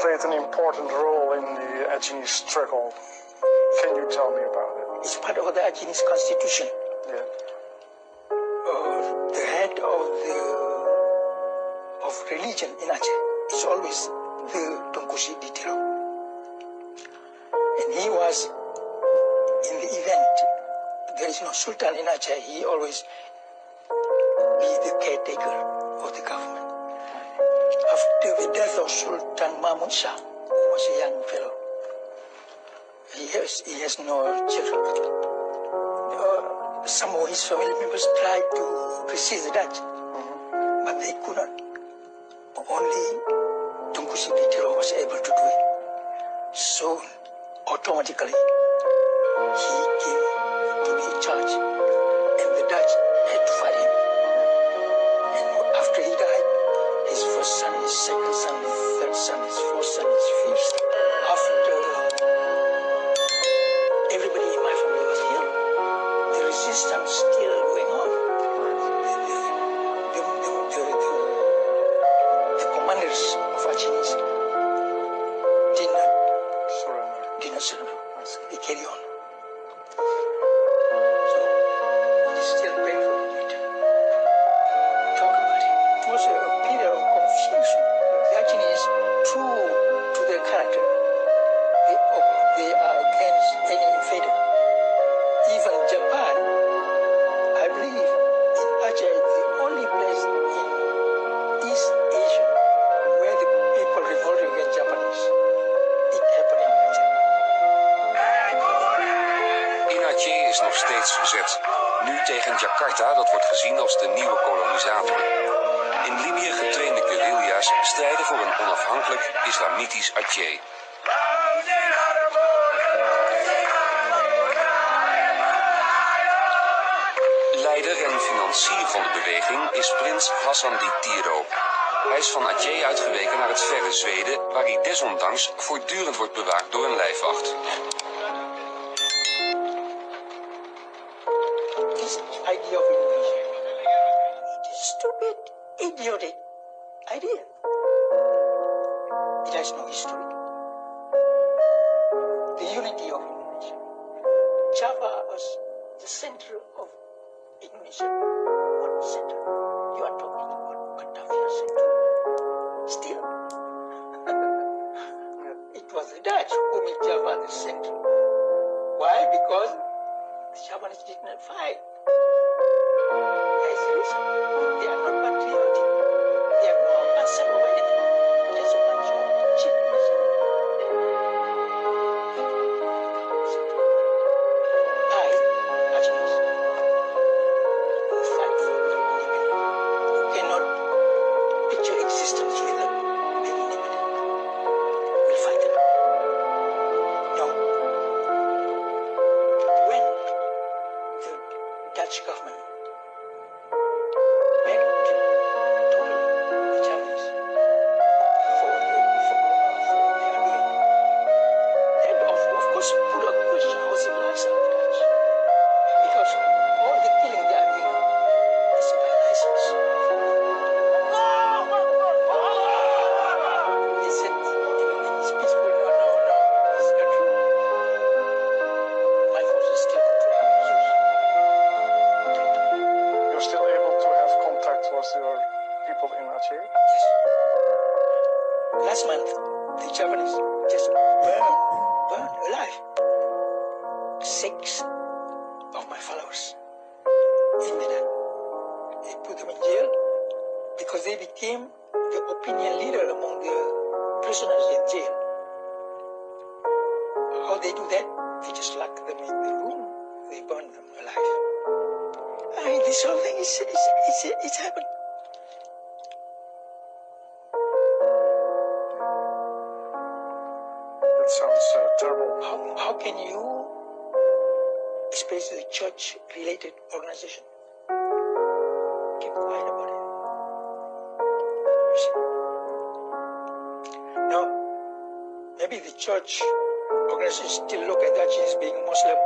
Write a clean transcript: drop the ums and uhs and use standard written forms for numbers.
played an important role in the Acèh struggle. Can you tell me about it? It's part of the Acèh constitution. Yeah. The head of religion in Aceh is always the Tunku Sidi Tiro. And he was in the event there is no sultan in Aceh, he always be the caretaker of the government. After the death of Sultan Mahmud Shah, who was a young fellow, he has no children. Some of his family members tried to resist the Dutch, but they could not. Only Tunku Sidi Tiro was able to do it. So automatically he came to be in charge, and the Dutch had to fight him. And after he died, his first son, his second son, his third son, his fourth son, his fifth. After everybody in my family was here, the resistance still going on. The commanders of Acèh did not surrender. They carry on. So it is still painful to talk about it. It was a period of confusion. The Acèh, true to their character, they are against any invader. Even Japan, I believe, in Aceh is the only place in East Asia where the people revolted against Japanese. It happened in Aceh. In Aceh is nog steeds verzet. Nu tegen Jakarta, dat wordt gezien als de nieuwe kolonisator. In Libië getrainde guerrilla's strijden voor een onafhankelijk islamitisch Aceh. Leider en financier van de beweging is prins Hasan di Tiro. Hij is van Aceh uitgeweken naar het verre Zweden, waar hij desondanks voortdurend wordt bewaakt door een lijfwacht. This idea of Indonesia, it is stupid, idiotic idea. It has no history. The unity of Indonesia. Java was the center of Indonesia. What center? You are talking about Batavia center. Still. It was the Dutch who made Java the center. Why? Because the Japanese did not fight. That is the reason. They are not patriotic. They have no concept of anything. Just a bunch of cheap machinery. I, Aceh, will fight for independence. You cannot picture existence without being independent. We'll fight it. No. When the Dutch government backed totally the Japanese for what they are doing, that of course put a question how civilized are the Dutch. Because all the killing they are doing is by license. They said it's peaceful. No, it's not true. My forces still control Zeus. You're still able to have contact with your people in Aceh? Yes. Last month, the Japanese just burned alive 6 of my followers in Medan. They put them in jail because they became the opinion leader among the prisoners in jail. How they do that? They just lock them in the room. They burn them alive. I mean, this whole thing it's happened. That sounds terrible. How can you, especially the church-related organization, keep quiet about it? You see? Now, maybe the church organization still look at that as being Muslim.